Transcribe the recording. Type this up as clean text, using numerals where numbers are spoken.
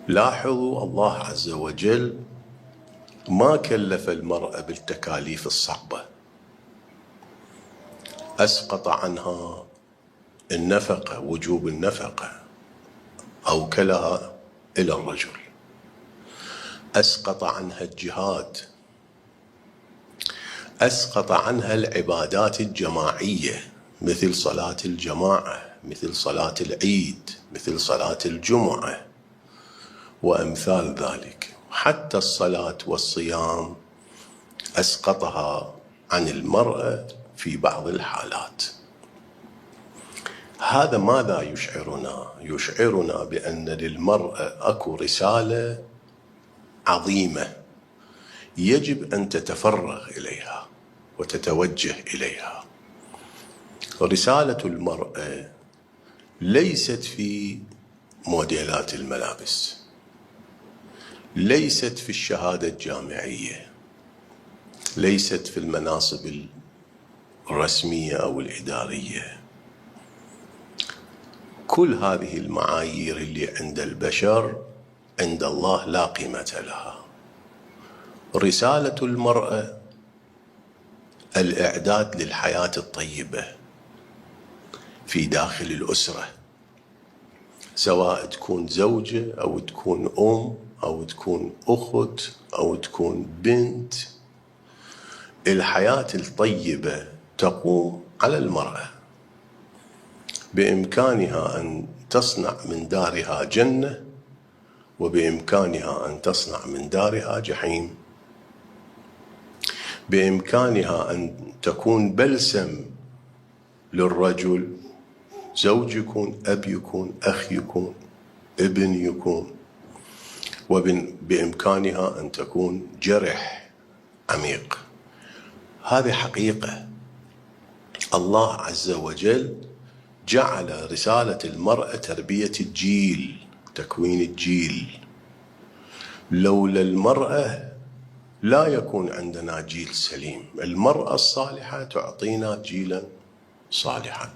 لاحظوا الله عز وجل ما كلف المرأة بالتكاليف الصعبة، أسقط عنها النفقة، وجوب النفقة، أوكلها إلى الرجل. أسقط عنها الجهاد، أسقط عنها العبادات الجماعية مثل صلاة الجماعة، مثل صلاة العيد، مثل صلاة الجمعة وأمثال ذلك. حتى الصلاة والصيام أسقطها عن المرأة في بعض الحالات. هذا ماذا يشعرنا؟ يشعرنا بأن للمرأة أكو رسالة عظيمة يجب أن تتفرغ إليها وتتوجه إليها. رسالة المرأة ليست في موديلات الملابس، ليست في الشهادة الجامعية، ليست في المناصب الرسمية أو الإدارية. كل هذه المعايير اللي عند البشر عند الله لا قيمة لها. رسالة المرأة الإعداد للحياة الطيبة في داخل الأسرة، سواء تكون زوجة أو تكون أم أو تكون أخت أو تكون بنت. الحياة الطيبة تقوم على المرأة، بإمكانها أن تصنع من دارها جنة، وبإمكانها أن تصنع من دارها جحيم. بإمكانها أن تكون بلسم للرجل، زوج يكون، أب يكون، أخ يكون، ابن يكون، وبإمكانها أن تكون جرح عميق. هذه حقيقة. الله عز وجل جعل رسالة المرأة تربية الجيل، تكوين الجيل. لولا المرأة لا يكون عندنا جيل سليم. المرأة الصالحة تعطينا جيلا صالحا.